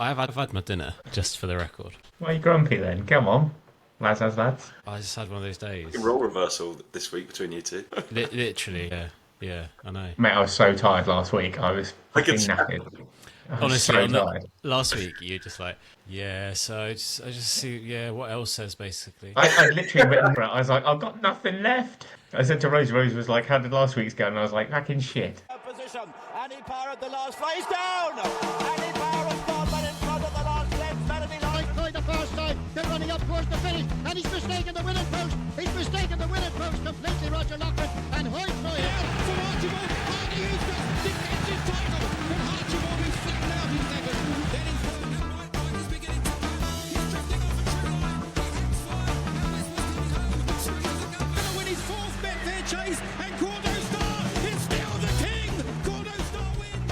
I've had my dinner, just for the record. Why are you grumpy then? Come on, lads. I just had one of those days. Role reversal this week between you two. Literally, yeah, I know. Mate, I was so tired last week. I was fucking knackered. I was Honestly, so tired. last week you're just like, yeah. So I just see, yeah. What else says basically? I literally written for it. I was like, I've got nothing left. I said to Rose. Rose was like, how did last week's go? And I was like, fucking shit. Position. Andy Power at the last flies down. Andy Power has gone but in front of the last left. Melody Light the first time. They're running up towards the finish, and he's mistaken the winning post. He's mistaken the winning post completely. Roger Lockwood and Aintree. From Archibald, Hardy Eustace defends his title. From Archibald, who's flattened out in second. Then in front of him, White is beginning to come. He's drifting off the true line. He's fine, and this was to become the series of going to win his fourth Betfair chase, and Cordo Star is still the king. Cordo Star wins.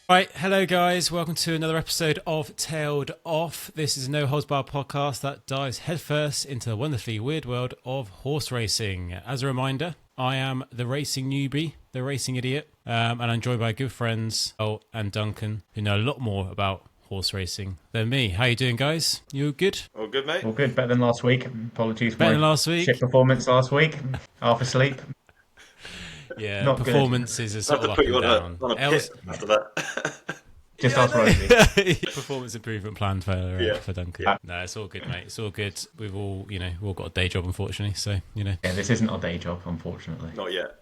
Right, hello guys, welcome to another episode of Tailed Off. This is a no holds barred podcast that dives headfirst into the wonderfully weird world of horse racing. As a reminder, I am the racing newbie, the racing idiot, and I'm joined by good friends, Elle and Duncan, who know a lot more about horse racing than me. How you doing, guys? You all good? All good, mate? All good. Better than last week. Apologies for Better my than last week? shit performance last week. Half asleep. Yeah, Not good. performances are I sort have of to up put and you down. on a Elle's- pit after that. Just ask Rosie. Performance improvement plan for Duncan. Yeah. No, it's all good, mate. It's all good. We've all got a day job, unfortunately. So, Yeah, this isn't our day job, unfortunately. Not yet.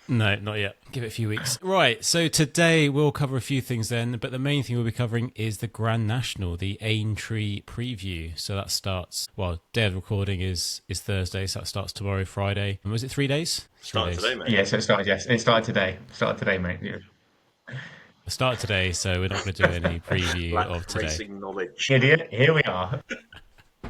No, not yet. Give it a few weeks. Right, so today we'll cover a few things then, but the main thing we'll be covering is the Grand National, the Aintree preview. So that starts, day of recording is Thursday, so that starts tomorrow, Friday. And was it 3 days? Starting today, mate. Yeah, so it started today. Started today, mate. Yeah. It started today, so we're not going to do any preview Lack of today. racing knowledge. Idiot, here we are. That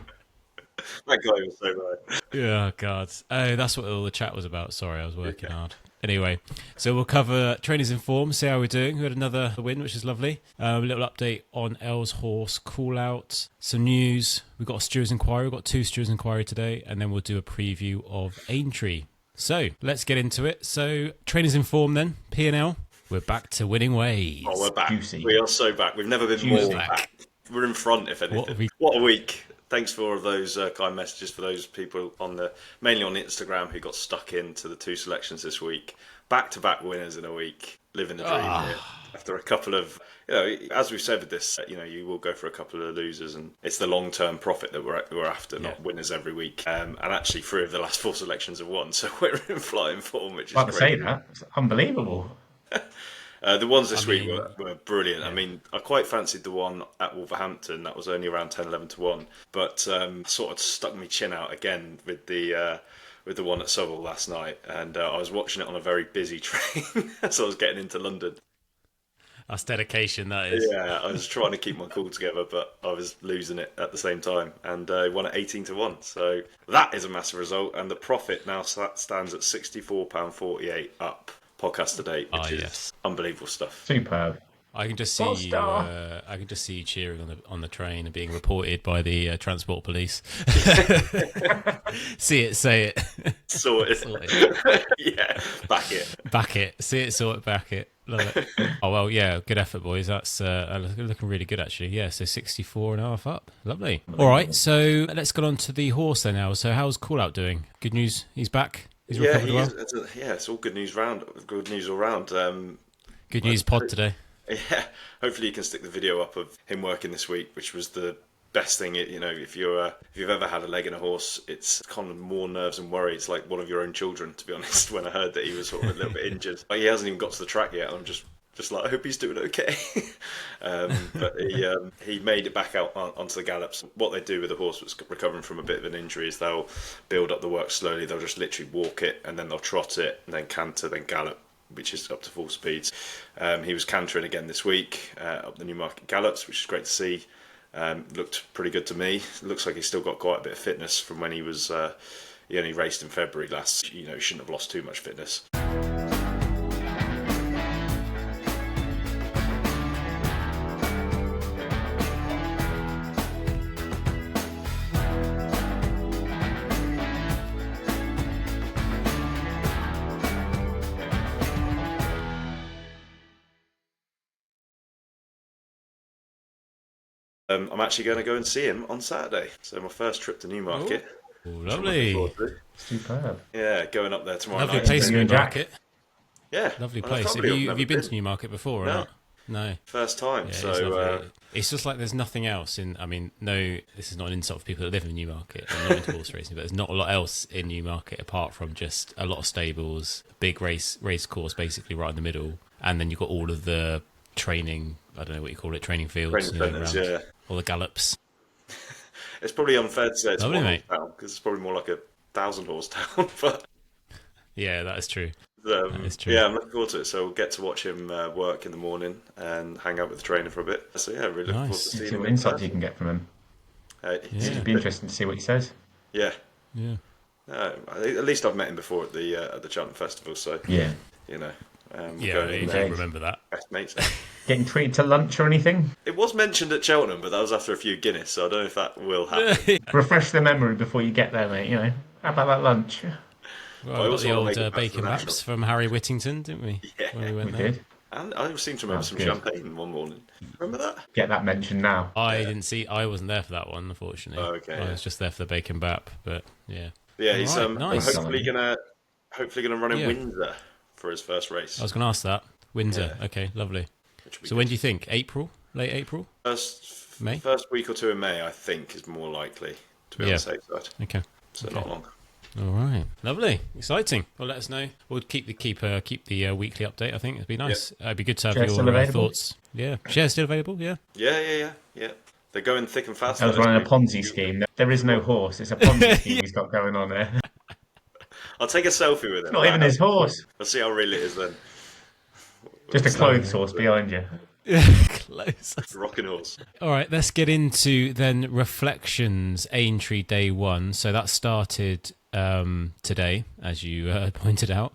guy was so right. Oh, God. Oh, that's what all the chat was about. Sorry, I was working hard. Anyway, so we'll cover trainers in form, see how we're doing. We had another win, which is lovely. A little update on Elle's horse, Callout. Some news. We've got a Stewards Enquiry. We've got 2 Stewards Enquiry today, and then we'll do a preview of Aintree. So let's get into it. So trainers in form then, P&L. We're back to winning ways. Oh, we're back. Juicy. We are so back. We've never been Juicy. more back. We're in front, if anything. What a week. Thanks for all of those kind messages for those people mainly on Instagram who got stuck into the 2 selections this week. Back-to-back winners in a week. Living the dream here. After a couple of, as we've said with this, you will go for a couple of losers, and it's the long-term profit that we're after, not winners every week. And actually, 3 of the last 4 selections have won, so we're in flying form, which is About to say great. that. It's unbelievable. The ones this week were brilliant. Yeah. I mean, I quite fancied the one at Wolverhampton. That was only around 10, 11 to 1. But sort of stuck my chin out again with the one at Southall last night. And I was watching it on a very busy train as I was getting into London. That's dedication, that is. Yeah, I was trying to keep my cool together, but I was losing it at the same time. And I won at 18 to 1. So that is a massive result. And the profit now stands at £64.48 up. Podcast to date, which is unbelievable stuff. Superb. I can just see you. I can just see you cheering on the train and being reported by the transport police. See it, say it. Sort it. Yeah, back it. See it, sort it, back it. Love it. Oh well, yeah. Good effort, boys. That's looking really good, actually. Yeah, so 64.5 up. Lovely. All right, so let's get on to the horse then now. So how's Callout doing? Good news. He's back. He's recovered well. It's all good news round. Good news all round. Good news pod today. Yeah, hopefully you can stick the video up of him working this week, which was the best thing. If you've ever had a leg in a horse, it's kind of more nerves and worry. It's like one of your own children, to be honest. When I heard that he was sort of a little bit injured, he hasn't even got to the track yet. I'm just like, I hope he's doing okay. But he made it back out onto the gallops. What they do with the horse that's recovering from a bit of an injury is they'll build up the work slowly. They'll just literally walk it, and then they'll trot it, and then canter, then gallop, which is up to full speeds. He was cantering again this week up the Newmarket gallops, which is great to see. Looked pretty good to me. Looks like he's still got quite a bit of fitness from when he was he only raced in February last. He shouldn't have lost too much fitness. I'm actually going to go and see him on Saturday. So my first trip to Newmarket. Oh, Which I'm looking lovely. forward to. Superb. Yeah, going up there tomorrow Lovely night. place, You and Jack? Newmarket. Yeah, Lovely well, I place. can't Have believe I've you never been to Newmarket before or No. not? No. First time. Yeah, So it's lovely. It's just like there's nothing else in. I mean, no, this is not an insult for people that live in Newmarket and not into horse racing, but there's not a lot else in Newmarket apart from just a lot of stables, big race course basically right in the middle, and then you've got all of the training. I don't know what you call it, training fields, training centres, around yeah. all the gallops. It's probably unfair to say it's Lovely, one mate. horse town because it's probably more like 1,000 horse town. But Yeah, that is true. That is true. yeah, I'm looking forward to it. So we'll get to watch him work in the morning and hang out with the trainer for a bit. So yeah, really looking forward to Nice. seeing See him. what in insights person. you can get from him. He's It'd a be bit- interesting to see what he says. Yeah, Yeah. at least I've met him before at the Cheltenham Festival. So Yeah. you know, Yeah, going in you there, do remember that. best mates. Getting treated to lunch or anything? It was mentioned at Cheltenham, but that was after a few Guinness, so I don't know if that will happen. Refresh the memory before you get there, mate. You know, how about that lunch? Well, I we got also the wanna old make it back to bacon the wraps national. from Harry Whittington, didn't we? Yeah. When we went We there. did. And I seem to remember That's some good. champagne one morning. Remember that? Get that mentioned now. I didn't see. I wasn't there for that one, unfortunately. Oh, okay, I yeah. was just there for the bacon bap, but yeah. Yeah, he's Alright, nice. hopefully gonna run in Yeah. Windsor for his first race. I was going to ask that. Windsor. Yeah. Okay, lovely. Which will be So when do you think? April? Late April? May? First week or two in May, I think, is more likely to be on Yeah. the safe side. Okay. So not long. All right. Lovely. Exciting. Well, let us know. We'll keep the weekly update. I think it'd be nice. It'd be good to have Chair's still your available? thoughts. Yeah. Share's still available. Yeah. Yeah. They're going thick and fast. I was now running a this Ponzi week. scheme. There is no horse. It's a Ponzi scheme he's got going on there. I'll take a selfie with him. It's not even his horse. I'll see how real it is then. Just a clothes horse behind you. Close. Rocking horse. All right, let's get into then reflections. Aintree day 1. So that started today, as you pointed out.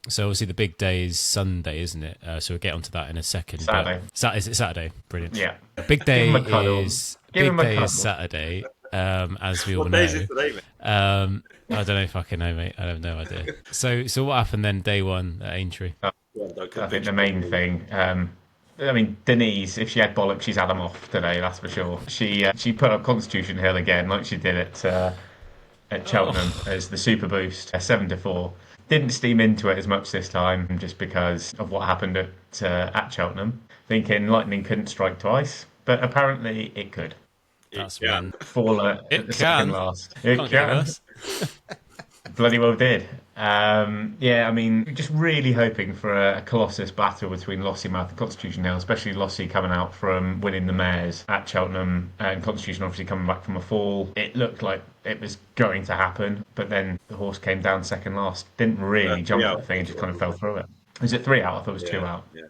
So obviously the big day is Sunday, isn't it? So we'll get onto that in a second. Saturday. Is it Saturday? Brilliant. Yeah. Big day Give him a cuddle. is Give big him a day cuddle. is Saturday. As we all What know. day is it today, mate? I don't know if I can know, mate. I have no idea. So what happened then? Day 1 at Aintree. I think the main thing. I mean, Denise, if she had bollocks, she's had them off today. That's for sure. She put up Constitution Hill again, like she did at Cheltenham as the Super Boost, 7-4. Didn't steam into it as much this time, just because of what happened at Cheltenham. Thinking lightning couldn't strike twice, but apparently it could. That's Yeah. when Fall at It the second can. last. It can't get can. worse. Bloody well did. Yeah, I mean, just really hoping for a Colossus battle between Lossiemouth and Constitution Hill, especially Lossie coming out from winning the mares at Cheltenham and Constitution obviously coming back from a fall. It looked like it was going to happen, but then the horse came down second last. Didn't really jump at the thing and just kind of fell through it. Was it 3 out? I thought it was 2 out. Yeah.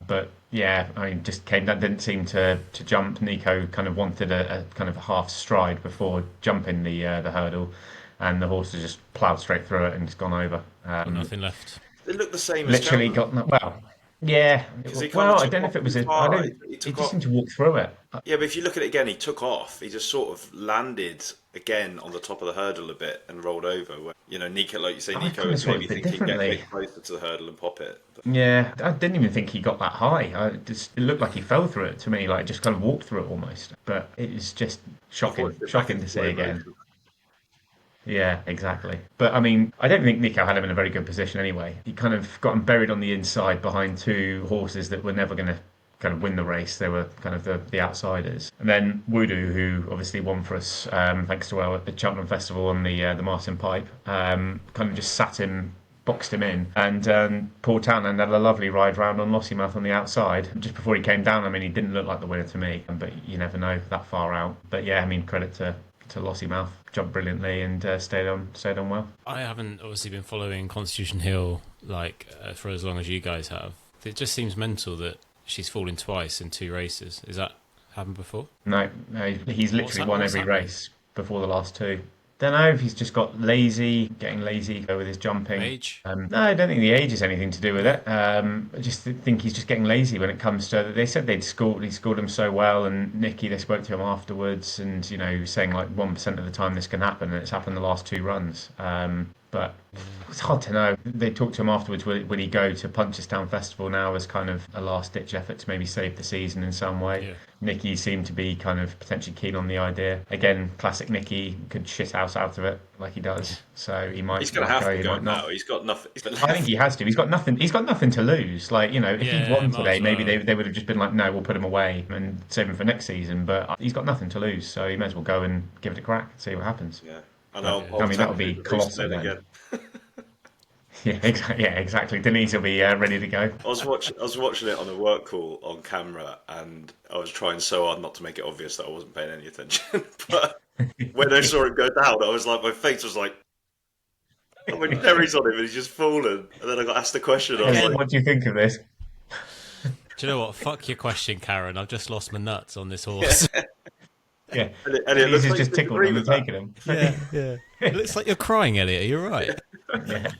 But yeah, I mean, just came down, didn't seem to jump. Nico kind of wanted a kind of half stride before jumping the hurdle, and the horse has just ploughed straight through it and just gone over. Nothing left. They look the same as Literally Cheltenham. got well. Yeah, Because he kinda well, I took don't know off if it was. too I far. don't. He It took just off. seemed to walk through it. Yeah, but if you look at it again, he took off. He just sort of landed again on the top of the hurdle a bit and rolled over. Where, Nico, like you say, I Nico kinda was saw it a maybe bit thinking get a differently. bit closer to the hurdle and pop it. But Yeah, I didn't even think he got that high. It looked like he fell through it to me, like just kind of walked through it almost. But it was just shocking, shocking to see again. Yeah, exactly. But I mean, I don't think Nico had him in a very good position anyway. He kind of got him buried on the inside behind 2 horses that were never going to kind of win the race. They were kind of the outsiders. And then Woodoo, who obviously won for us thanks to at the Cheltenham Festival on the Martin Pipe, kind of just sat him, boxed him in, and Paul Townend had a lovely ride round on Lossiemouth on the outside just before he came down. I mean, he didn't look like the winner to me, but you never know that far out. But yeah, I mean, credit to Lossiemouth, jumped brilliantly and stayed on well. I haven't obviously been following Constitution Hill for as long as you guys have. It just seems mental that she's fallen twice in 2 races. Has that happened before? No, he's literally won what's every happening? race before the last 2. Don't know if he's just got lazy, getting lazy with his jumping. Age? No, I don't think the age has anything to do with it. I just think he's just getting lazy when it comes to. They said he scored him so well, and Nicky, they spoke to him afterwards, and he was saying like 1% of the time this can happen, and it's happened the last 2 runs. But it's hard to know. They talked to him afterwards. Would he go to Punchestown Festival now as kind of a last-ditch effort to maybe save the season in some way? Yeah. Nicky seemed to be kind of potentially keen on the idea. Again, classic Nicky, could shit house out of it like he does. So he might. He's going to have go, to he go might now. not. He's got nothing. I think he has to. He's got nothing. He's got nothing to lose. Like, you know, if he'd won might today, as maybe well. they would have just been like, no, we'll put him away and save him for next season. But he's got nothing to lose, so he may as well go and give it a crack, see what happens. Yeah. And I mean, that would be colossal then. again. Yeah, exactly. Yeah, exactly. Denise will be ready to go. I was watching it on a work call on camera, and I was trying so hard not to make it obvious that I wasn't paying any attention. But when I saw him go down, I was like, my face was like, oh, when Terry's on him and he's just fallen. And then I got asked the question. I was like, What do you think of this? Do you know what? Fuck your question, Karen. I've just lost my nuts on this horse. Yeah, and it looks he's like just you tickled agree him with and that. taken him. Yeah. It looks like you're crying, Elliot. You're right. Yeah,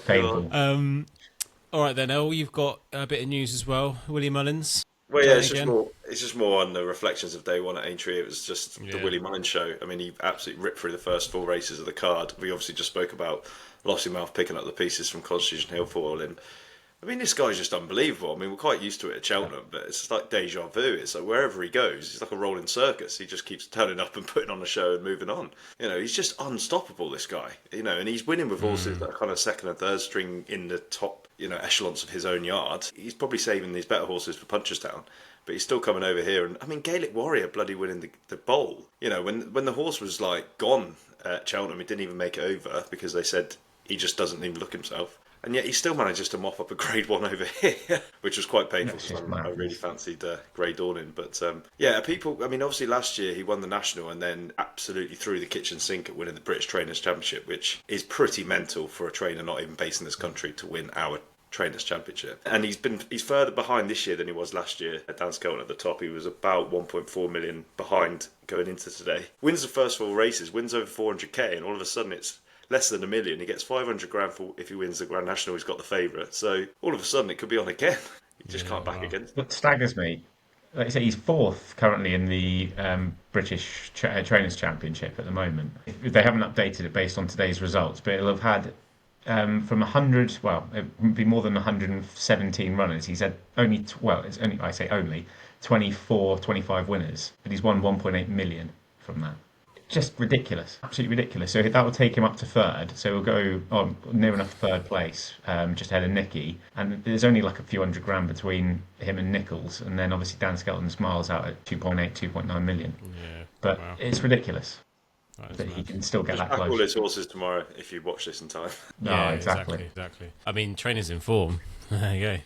painful. All right then, El. You've got a bit of news as well. Willie Mullins. Well, yeah, Again. it's just more on the reflections of day one at Aintree. It was just the Yeah. Willie Mullins show. I mean, he absolutely ripped through the first 4 races of the card. We obviously just spoke about Lossiemouth picking up the pieces from Constitution Hill foiling. I mean, this guy's just unbelievable. I mean, we're quite used to it at Cheltenham, but it's just like deja vu. It's like wherever he goes, he's like a rolling circus. He just keeps turning up and putting on a show and moving on. You know, he's just unstoppable, this guy. You know, and he's winning with horses that are kind of second and third string in the top, you know, echelons of his own yard. He's probably saving these better horses for Punchestown, but he's still coming over here. And I mean, Gaelic Warrior bloody winning the bowl. You know, when the horse was like gone at Cheltenham, he didn't even make it over because they said he just doesn't even look himself. And yet he still manages to mop up a Grade 1 over here, which was quite painful. I really fancied Grey Dawning. But yeah, people, I mean, obviously last year he won the National and then absolutely threw the kitchen sink at winning the British Trainers' Championship, which is pretty mental for a trainer not even based in this country to win our Trainers' Championship. And he's further behind this year than he was last year at Dan Skelton at the top. He was about 1.4 million behind going into today. Wins the first 4 races, wins over 400k, and all of a sudden it's less than $1 million. He gets 500 grand for if he wins the Grand National. He's got the favourite. So all of a sudden it could be on again. You just can't back against it. What staggers me, like I say, he's 4th currently in the British Trainers' Championship at the moment. They haven't updated it based on today's results, but it'll have had from 100, well, it would be more than 117 runners. He's had only, it's only, I say only, 24, 25 winners, but he's won 1.8 million from that. Just ridiculous, absolutely ridiculous. So that will take him up to 3rd. So he'll go on near enough 3rd place, just ahead of Nicky. And there's only like a few hundred grand between him and Nichols. And then obviously Dan Skelton smiles out at 2.8, 2.9 million. Yeah, but wow. It's ridiculous that he mad. can still get Just that back all close. his horses tomorrow if you watch this in time. No, Yeah, exactly. I mean, trainers in form. There you go.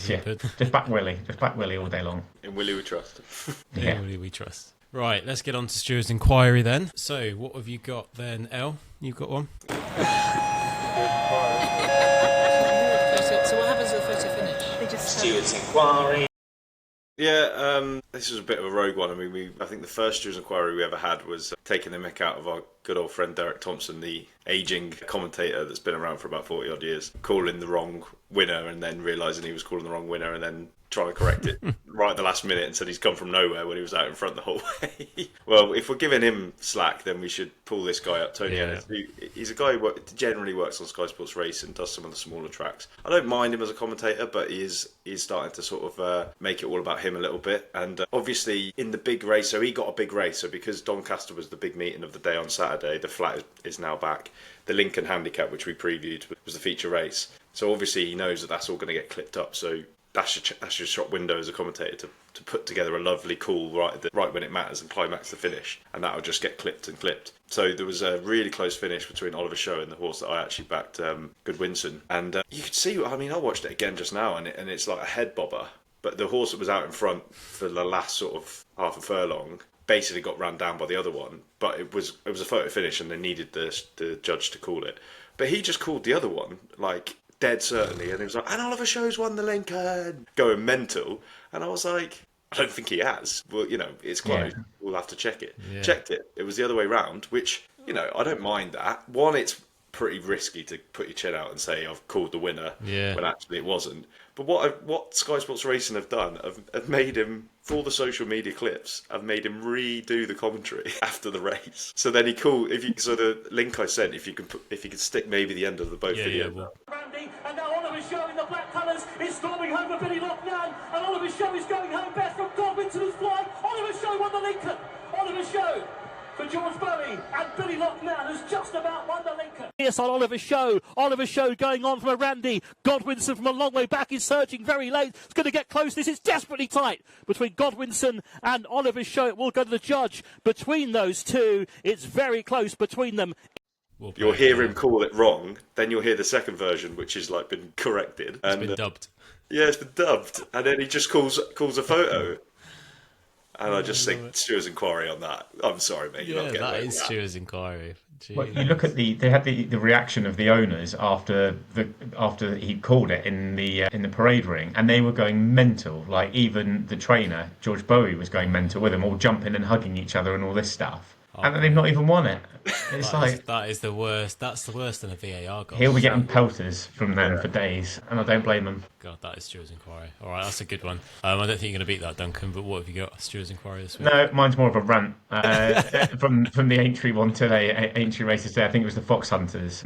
Yeah, just back Willie. Just back Willie all day long. In Willie we trust. Yeah. Willie we trust. Right, let's get on to Stewards Enquiry then. So, what have you got then, El? You've got one? So what happens at the photo finish? They just Stewards Enquiry. Yeah, this was a bit of a rogue one. I mean, I think the first Stewards Enquiry we ever had was taking the mick out of our good old friend Derek Thompson, the ageing commentator that's been around for about 40 odd years, calling the wrong winner and then realising he was calling the wrong winner and then trying to correct it right at the last minute and said he's come from nowhere when he was out in front the whole way. Well, if we're giving him slack, then we should pull this guy up, Tony Ennis. He's a guy who generally works on Sky Sports Race and does some of the smaller tracks. I don't mind him as a commentator, but he's starting to sort of make it all about him a little bit. And obviously in the big race, so he got a big race. So because Doncaster was the big meeting of the day on Saturday, the flat is now back. The Lincoln Handicap, which we previewed, was the feature race. So obviously he knows that that's all going to get clipped up. So that's your shop window as a commentator to put together a lovely call right when it matters and climax the finish, and that'll just get clipped and clipped. So there was a really close finish between Oliver Show and the horse that I actually backed, Goodwinson, and you could see. I mean, I watched it again just now, and it's like a head bobber. But the horse that was out in front for the last sort of half a furlong basically got ran down by the other one. But it was a photo finish, and they needed the judge to call it. But he just called the other one like dead certainly, and he was like, and Oliver Show's won the Lincoln, going mental. And I was like, I don't think he has. Well, you know, it's close. We'll have to check it. Yeah. Checked it. It was the other way round, which, you know, I don't mind that. One, it's pretty risky to put your chin out and say I've called the winner Yeah. when actually it wasn't. But what Sky Sports Racing have done, have made him, for all the social media clips, have made him redo the commentary after the race. So then so the link I sent, if you could stick maybe the end of the both videos. Well. Randy, and now Oliver's Show in the black colours is storming home for Billy Loughnane, and Oliver's Show is going home best from Godwinson has flying. Oliver's Show won the Lincoln. Oliver's Show for George Bowie, and Billy Loughnane has just about won the Lincoln. Yes, on Oliver's Show. Oliver's Show going on from a Randy. Godwinson from a long way back is surging very late. It's going to get close. This is desperately tight between Godwinson and Oliver's Show. It will go to the judge. Between those two, it's very close between them. You'll hear him call it wrong, then you'll hear the second version, which has like been corrected. It's been dubbed. Yeah, it's been dubbed, and then he just calls a photo. And I just think Stewards Enquiry on that. I'm sorry, mate. You're not getting away with that. Stewards Enquiry. Well, you look at they had the reaction of the owners after he called it in the parade ring, and they were going mental. Like even the trainer George Bowie was going mental with them, all jumping and hugging each other and all this stuff. And they've not even won it. It's that is the worst. That's the worst than a VAR goal. He'll be getting pelters from them for days, and I don't blame them. God, that is Stewards Enquiry. All right, that's a good one. I don't think you're going to beat that, Duncan. But what have you got, Stewards Enquiry this week? No, mine's more of a rant. From the Aintree one today, Aintree races today. I think it was the Fox Hunters.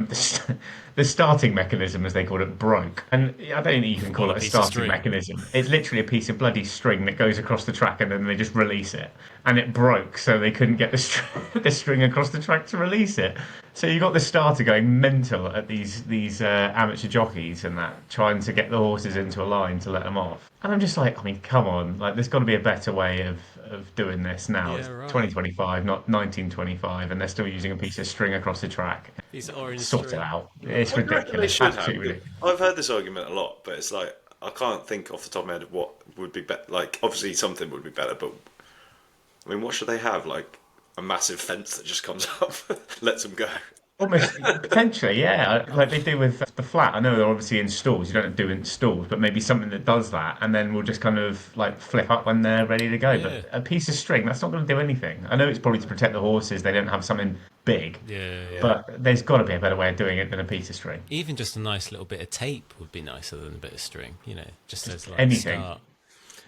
The starting mechanism, as they call it, broke, and I don't even call it a starting mechanism. It's literally a piece of bloody string that goes across the track, and then they just release it. And it broke, so they couldn't get the string across the track to release it. So you got the starter going mental at these amateur jockeys and that, trying to get the horses into a line to let them off. And I'm just like, I mean, come on, like there's got to be a better way of doing this now. Yeah, it's right. 2025, not 1925, and they're still using a piece of string across the track. Piece of orange Sort string. it out. It's ridiculous. Absolutely ridiculous. I've heard this argument a lot, but it's like I can't think off the top of my head of what would be better. Like obviously something would be better, but I mean, what should they have? Like a massive fence that just comes up, lets them go. Almost potentially, yeah, like they do with the flat. I know they're obviously in stalls. You don't do it in stalls, but maybe something that does that, and then we'll just kind of like flip up when they're ready to go. Yeah. But a piece of string, that's not going to do anything. I know it's probably to protect the horses. They don't have something big, Yeah. but there's got to be a better way of doing it than a piece of string. Even just a nice little bit of tape would be nicer than a bit of string. You know, just as like anything. start.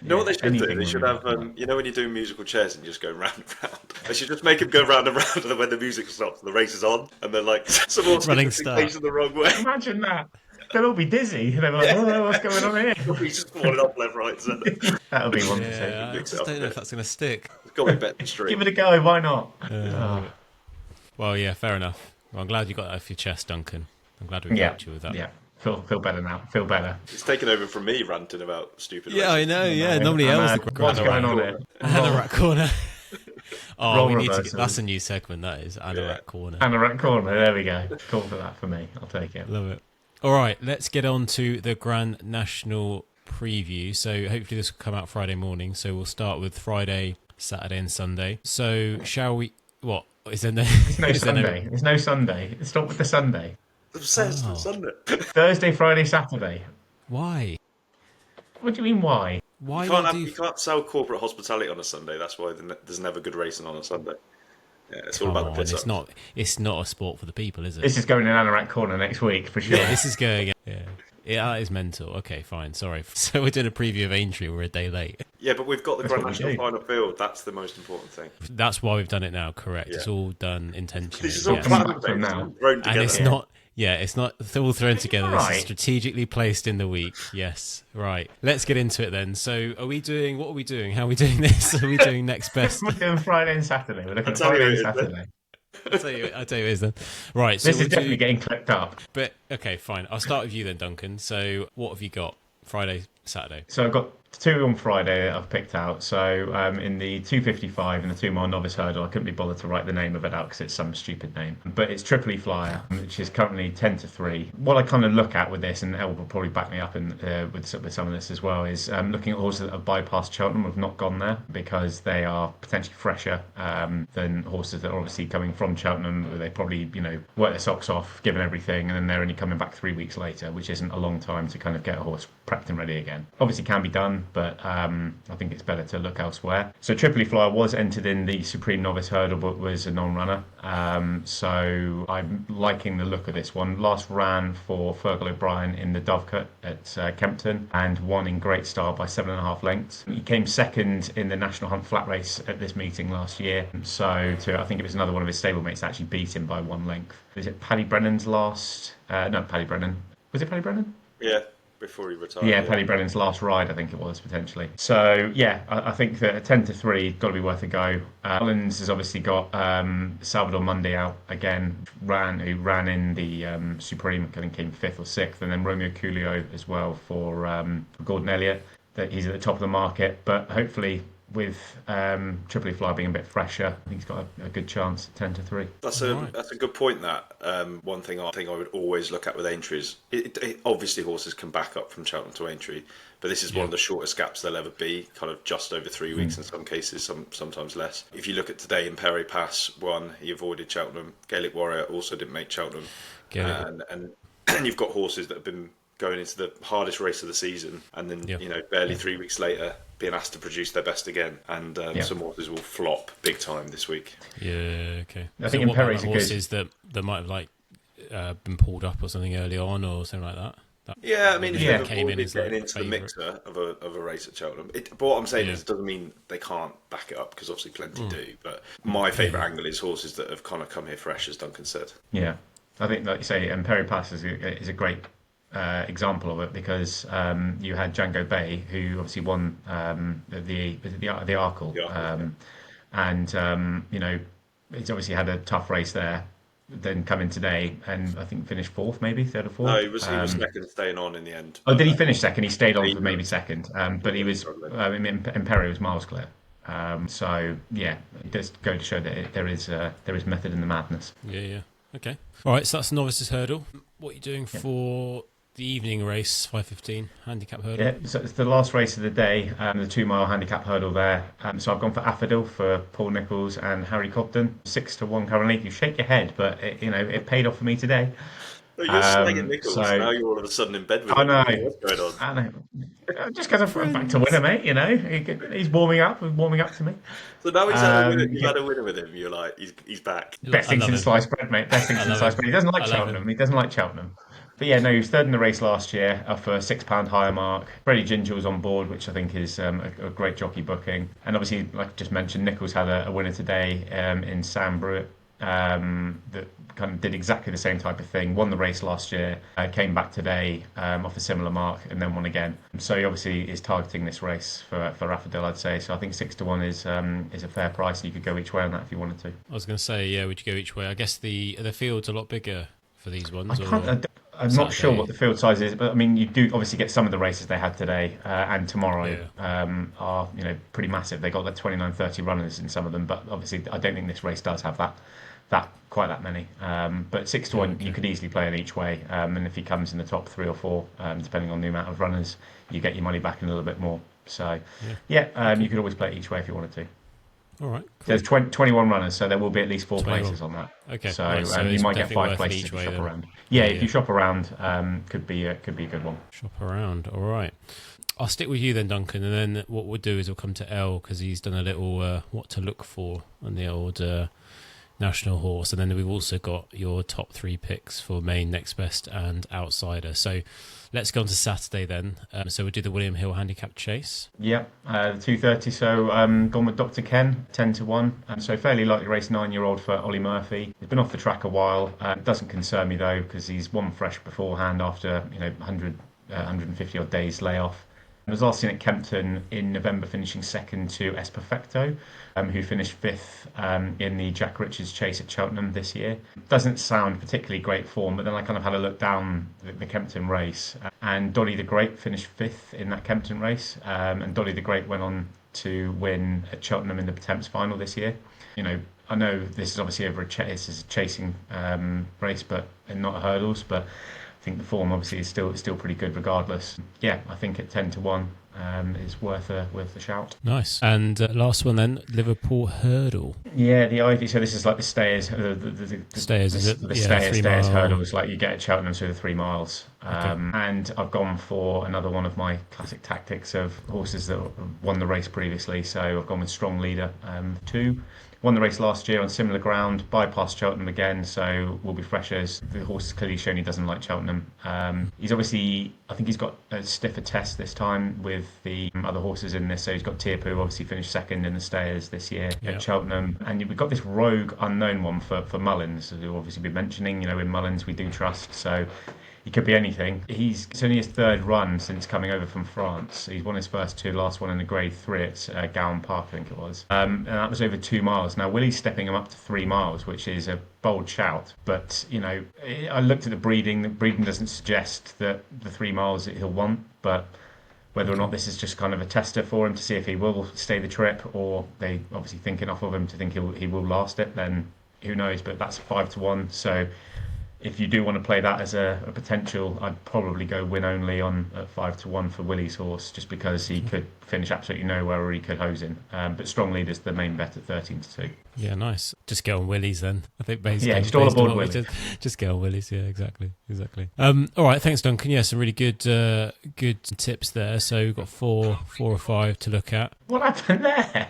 You know what they should do? They should have, you know when you do musical chairs and you just go round and round? They should just make them go round and round, and then when the music stops, the race is on, and then like some horse Running facing the wrong way. Imagine that. They'll all be dizzy. They'll be like, oh, what's going on here? He's just falling off left, right, centre. That'll be one to Yeah, I take. just don't know if that's going to stick. It's got to be better than string. Give it a go, why not? Well, yeah, fair enough. Well, I'm glad you got that off your chest, Duncan. I'm glad we helped you with that. Yeah. Feel better now. Feel better. It's taken over from me ranting about stupid Yeah, I races. know. Yeah, nobody else. What's going on here? Anorak corner. Oh, Role we need to. reversal. That's a new segment. That is Anorak corner. Anorak corner. There we go. Call for that for me. I'll take it. Love it. All right, let's get on to the Grand National preview. So hopefully this will come out Friday morning. So we'll start with Friday, Saturday, and Sunday. So shall we? What is there? There's no Sunday. There's no Sunday. Stop with the Sunday. It says Sunday. Thursday, Friday, Saturday. Why? What do you mean, why? Why You can't sell corporate hospitality on a Sunday. That's why there's never good racing on a Sunday. Yeah, it's all about the piss. It's not a sport for the people, is it? This is going in Anorak corner next week for sure. Yeah, this is going. Yeah, that is mental. Okay, fine. Sorry. So we're doing a preview of Aintree. We're a day late. Yeah, but we've got the That's Grand what we National do. final field. That's the most important thing. That's why we've done it now. Correct. Yeah. It's all done intentionally. This is all yes. planned From based, now. thrown together. And it's not. Yeah, it's not all thrown together. This Right. is strategically placed in the week. Yes, right. Let's get into it then. So, what are we doing? How are we doing this? Are we doing next best? We're doing Friday and Saturday. We're looking at tell you Friday and it is, Saturday. I'll tell you it is then. Right. So This is definitely getting clipped up. But okay, fine. I'll start with you then, Duncan. So, what have you got? Friday, Saturday. So I've got two on Friday that I've picked out. So in the 255 and the 2 mile novice hurdle, I couldn't be bothered to write the name of it out because it's some stupid name. But it's Tripoli Flyer, which is currently 10-3. What I kind of look at with this, and Elle will probably back me up with some of this as well, is looking at horses that have bypassed Cheltenham, have not gone there because they are potentially fresher than horses that are obviously coming from Cheltenham. Where they probably work their socks off, given everything, and then they're only coming back 3 weeks later, which isn't a long time to kind of get a horse prepped and ready again. Obviously can be done. time, but I think it's better to look elsewhere. So Tripoli Flyer was entered in the Supreme Novice Hurdle, but was a non-runner. So I'm liking the look of this one. Last ran for Fergal O'Brien in the Dovecote at Kempton and won in great style by 7.5 lengths. He came second in the National Hunt Flat Race at this meeting last year. So I think it was another one of his stablemates that actually beat him by 1 length. Is it Paddy Brennan's last? No, Paddy Brennan. Was it Paddy Brennan? Yeah, before he retired. Yeah, Paddy Brennan's last ride, I think it was, potentially. So, yeah, I think that a 10 to 3 got to be worth a go. Collins has obviously got Salvador Mundy out again, who ran in the Supreme, I think came 5th or 6th, and then Romeo Coolio as well for Gordon Elliott. That he's at the top of the market, but hopefully with Tripoli Fly being a bit fresher, I think he's got a good chance at 10 to 3. That's a good point. That one thing I think I would always look at with Aintree is obviously horses can back up from Cheltenham to Aintree, but this is one of the shortest gaps there'll ever be, kind of just over 3 weeks in some cases, sometimes less. If you look at today, Imperi Pass won, he avoided Cheltenham. Gaelic Warrior also didn't make Cheltenham, and you've got horses that have been going into the hardest race of the season, and then barely 3 weeks later being asked to produce their best again, and some horses will flop big time this week. Yeah, okay. I think Imperi's horses that might have been pulled up or something early on or something like that. Yeah, I mean, if came came in in as getting like into favourite. the mixer of a race at Cheltenham. But what I'm saying is, it doesn't mean they can't back it up, because obviously plenty do. But my favourite angle is horses that have kind of come here fresh, as Duncan said. Yeah, I think, like you say, Imperi Pass is a great example of it, because you had Django Bay, who obviously won the Arkle, and he's obviously had a tough race there. Then come in today and I think finished 4th, maybe 3rd or 4th. No, he was second, staying on in the end. Oh, did he finish second? He stayed on for maybe second, but he was Imperi was miles clear. So yeah, it does go to show that there is method in the madness. Yeah. Okay. All right. So that's the Novices Hurdle. What are you doing for the evening race, 5:15 handicap hurdle? Yeah, so it's the last race of the day, the 2 mile handicap hurdle there. So I've gone for Affadil for Paul Nicholls and Harry Cobden, 6 to 1 currently. You shake your head, but it paid off for me today. You're slagging Nicholls, so now you're all of a sudden in bed with him. I know. What's going on? I know. Just because I'm back to winner, mate. He's warming up to me. So now he's had a winner with him. You're like, he's back. Best things in sliced bread, mate. Best things in sliced bread. He doesn't like Cheltenham. But yeah, no, he was 3rd in the race last year for a £6 higher mark. Freddie Ginger was on board, which I think is a great jockey booking. And obviously, like I just mentioned, Nicholls had a winner today in Sam Brewitt that kind of did exactly the same type of thing. Won the race last year, came back today off a similar mark, and then won again. So he obviously is targeting this race for Affadil, I'd say. So I think 6 to 1 is a fair price. You could go each way on that if you wanted to. I was going to say, yeah, would you go each way? I guess the field's a lot bigger for these ones. I'm not sure what the field size is, but I mean, you do obviously get some of the races they had today and tomorrow are pretty massive. They got like 29, 30 runners in some of them, but obviously I don't think this race does have quite that many. But 6 to 1, you could easily play it each way, and if he comes in the top 3 or 4, depending on the amount of runners, you get your money back in a little bit more. So you could always play it each way if you wanted to. All right. Cool. There's 21 runners, so there will be at least 4 places on that. Okay. So, right, so you might get 5 places if you shop around. Yeah, if you shop around, could be a good one. Shop around. All right. I'll stick with you then, Duncan, and then what we'll do is we'll come to Elle, because he's done a little what to look for on the old national horse, and then we've also got your top 3 picks for main, next best, and outsider. So let's go on to Saturday then. So we'll do the William Hill Handicap Chase. Yeah, the 2:30. So gone with Dr. Ken, 10 to 1. So fairly likely race, 9-year-old for Ollie Murphy. He's been off the track a while. It doesn't concern me though, because he's won fresh beforehand after 150 odd days layoff. I was last seen at Kempton in November, finishing 2nd to Es Perfecto, who finished 5th in the Jack Richards Chase at Cheltenham this year. Doesn't sound particularly great form, but then I kind of had a look down the Kempton race, and Dolly the Great finished 5th in that Kempton race, and Dolly the Great went on to win at Cheltenham in the Temps final this year. I know this is obviously this is a chasing race, but and not hurdles, but I think the form obviously is still pretty good regardless. Yeah, I think at 10 to 1 is worth a shout. Nice. And last one then, Liverpool Hurdle. Yeah, the Ivy. So this is like the stayers. The Stayers, is it? The stayers hurdles like you get at Cheltenham through the 3 miles. And I've gone for another one of my classic tactics of horses that won the race previously. So I've gone with Strong Leader 2. Won the race last year on similar ground, bypassed Cheltenham again, so will be fresh as the horse has clearly shown he doesn't like Cheltenham. He's obviously, I think he's got a stiffer test this time with the other horses in this. So he's got Tiapu, obviously finished second in the Stayers this year at Cheltenham. And we've got this rogue unknown one for Mullins, who obviously been mentioning, in Mullins we do trust. So he could be anything. It's only his third run since coming over from France. He's won his first two, last one in a Grade 3 at Gowan Park, I think it was. And that was over 2 miles. Now, Willie's stepping him up to 3 miles, which is a bold shout. But, I looked at the breeding. The breeding doesn't suggest that the 3 miles that he'll want, but whether or not this is just kind of a tester for him to see if he will stay the trip, or they obviously think enough of him to think he will last it, then who knows. But that's 5-1, so if you do want to play that as a potential, I'd probably go win only on at 5-1 for Willie's horse, just because he could finish absolutely nowhere or he could hose in. But Strong Leader's the main bet at 13-2. Yeah, nice. Just go on Willie's then. I think basically. Yeah, just all aboard Willie. Just go on Willie's. Yeah, exactly. All right, thanks, Duncan. Yeah, some really good tips there. So we've got four or five to look at. What happened there?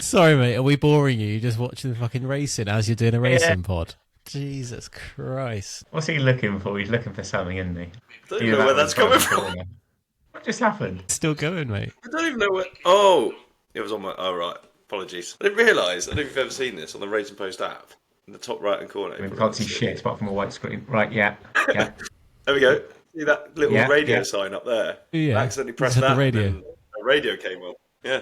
Sorry, mate. Are we boring you just watching the fucking racing as you're doing a racing pod? Jesus Christ. What's he looking for? He's looking for something, isn't he? I don't even know where that's coming from. What just happened? It's still going, mate. I don't even know where... Oh, it was on my... Oh, right. Apologies. I didn't realise. I don't know if you've ever seen this on the Racing Post app. In the top right-hand corner. We can't see shit apart from a white screen. Right, yeah. There we go. See that little radio sign up there? Yeah. I accidentally pressed that. The radio. And a radio came up. Yeah.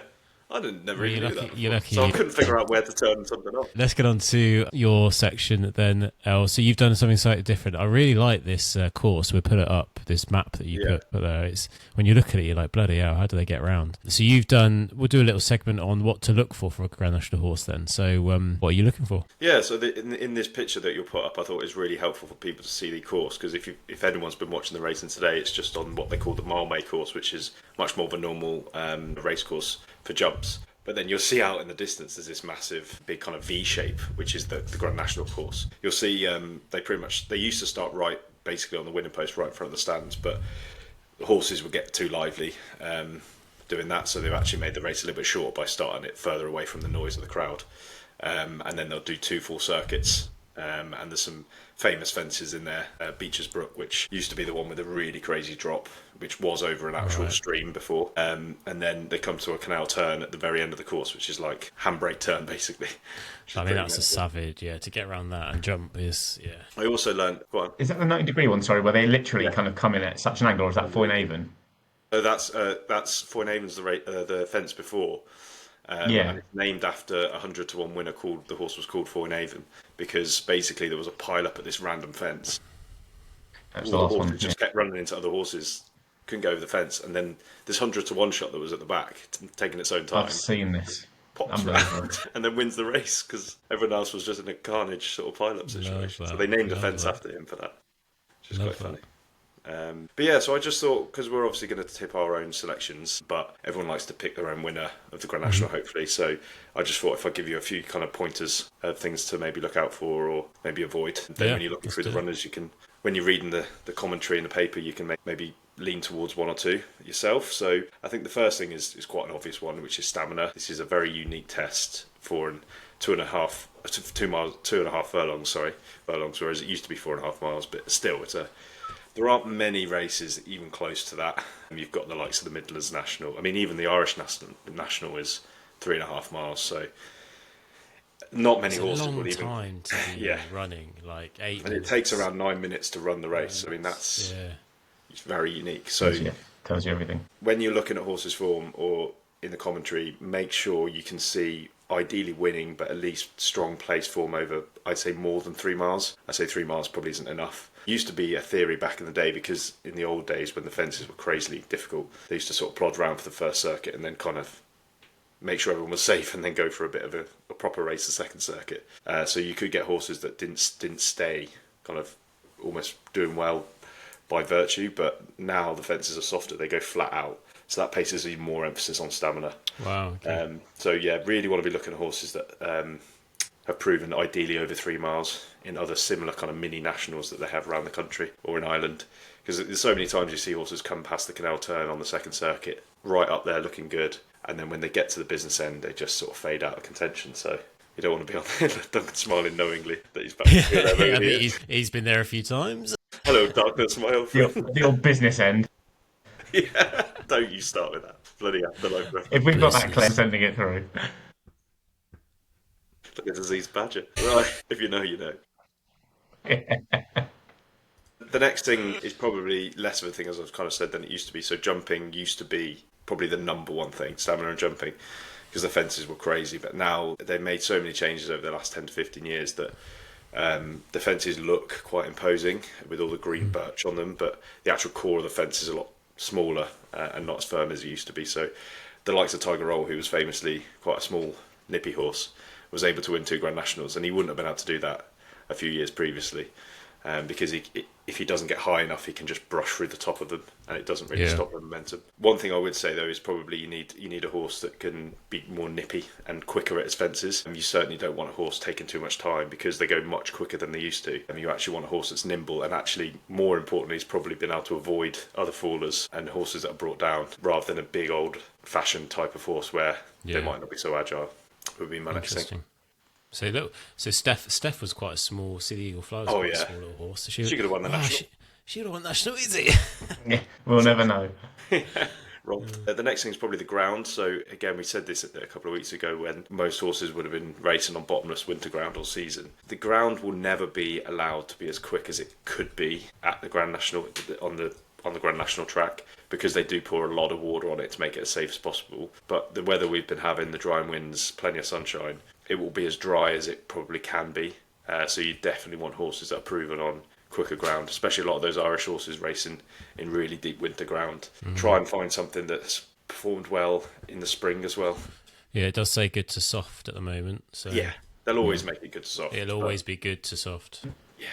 I never even knew that. You're lucky. So I couldn't figure out where to turn something off. Let's get on to your section then, Elle. So you've done something slightly different. I really like this course. We put it up, this map that you put there. It's when you look at it, you're like, bloody hell, how do they get around? So we'll do a little segment on what to look for a Grand National horse then. So what are you looking for? Yeah, so in this picture that you'll put up, I thought it was really helpful for people to see the course, because if anyone's been watching the racing today, it's just on what they call the Mile May course, which is much more of a normal race course for jumps. But then you'll see out in the distance there's this massive, big kind of V shape, which is the Grand National course. You'll see they used to start right, basically on the winning post, right in front of the stands, but the horses would get too lively doing that, so they've actually made the race a little bit short by starting it further away from the noise of the crowd. And then they'll do 2 full circuits, and there's some famous fences in there, Beecher's Brook, which used to be the one with a really crazy drop, which was over an actual stream before. And then they come to a canal turn at the very end of the course, which is like handbrake turn, basically. I mean, that's a savage, to get around that and jump is, I also learned... Go on. Is that the 90-degree one, sorry, where they literally kind of come in at such an angle, or is that Foyne-Avon? That's Foyne-Avon's the fence before. And it's named after a 100-1 winner the horse was called Foyne-Avon, because basically there was a pile up at this random fence. That's the last one. Just kept running into other horses, couldn't go over the fence, and then this 100-1 shot that was at the back, taking its own time. I've seen this. Pops around and then wins the race, because everyone else was just in a carnage sort of pile-up situation. So they named a fence after him for that, which is quite funny. But yeah, so I just thought, because we're obviously going to tip our own selections, but everyone likes to pick their own winner of the Grand National, hopefully. So I just thought if I give you a few kind of pointers of things to maybe look out for or maybe avoid, then when you're looking through the runners, you can, when you're reading the commentary in the paper, you can maybe lean towards one or two yourself. So I think the first thing is quite an obvious one, which is stamina. This is a very unique test for 2.5 furlongs, whereas it used to be 4.5 miles, but still there aren't many races even close to that. You've got the likes of the Midlands National. I mean, even the Irish National is 3.5 miles. So not many horses would even. Time to be running, like 8 minutes. And it takes around 9 minutes to run the race. I mean, that's it's very unique. So tells you everything. When you're looking at horses' form or in the commentary, make sure you can see ideally winning, but at least strong place form over, I'd say, more than 3 miles. I'd say 3 miles probably isn't enough. Used to be a theory back in the day, because in the old days when the fences were crazily difficult, they used to sort of plod around for the first circuit and then kind of make sure everyone was safe and then go for a bit of a proper race the second circuit. So you could get horses that didn't stay kind of almost doing well by virtue, but now the fences are softer, they go flat out. So that places even more emphasis on stamina. Wow. Okay. So yeah, really want to be looking at horses that have proven ideally over 3 miles in other similar kind of mini nationals that they have around the country or in Ireland. Because there's so many times you see horses come past the canal turn on the second circuit, right up there looking good, and then when they get to the business end, they just sort of fade out of contention. So you don't want to be on there, Duncan smiling knowingly that he's back. I think he's been there a few times. Hello, darkness, my old friend. The old business end. Yeah, don't you start with that. Bloody hell, If we've got that, Claire, sending it through. Look at Disease Badger. Right, if you know, you know. The next thing is probably less of a thing, as I've kind of said, than it used to be. So jumping used to be probably the number one thing, stamina and jumping, because the fences were crazy. But now they've made so many changes over the last 10 to 15 years that the fences look quite imposing with all the green birch on them, but the actual core of the fence is a lot smaller and not as firm as it used to be. So the likes of Tiger Roll, who was famously quite a small, nippy horse, was able to win 2 Grand Nationals, and he wouldn't have been able to do that a few years previously, because if he doesn't get high enough, he can just brush through the top of them, and it doesn't really stop the momentum. One thing I would say though is probably you need a horse that can be more nippy and quicker at its fences. And you certainly don't want a horse taking too much time, because they go much quicker than they used to. And you actually want a horse that's nimble, and actually more importantly, has probably been able to avoid other fallers and horses that are brought down, rather than a big old fashioned type of horse where they might not be so agile. Would be my next thing. So look, Steph was quite a small. See the Eagle Fly was quite a small little horse. So she could have won the national. She would have won national, easy. Yeah, we'll never know. Wrong. The next thing is probably the ground. So again, we said this a couple of weeks ago when most horses would have been racing on bottomless winter ground all season. The ground will never be allowed to be as quick as it could be at the Grand National on the Grand National track, because they do pour a lot of water on it to make it as safe as possible. But the weather we've been having, the drying winds, plenty of sunshine, it will be as dry as it probably can be. So you definitely want horses that are proven on quicker ground, especially a lot of those Irish horses racing in really deep winter ground. Try and find something that's performed well in the spring as well. Yeah, it does say good to soft at the moment. So yeah, they'll always make it good to soft. It'll always be good to soft. Yeah.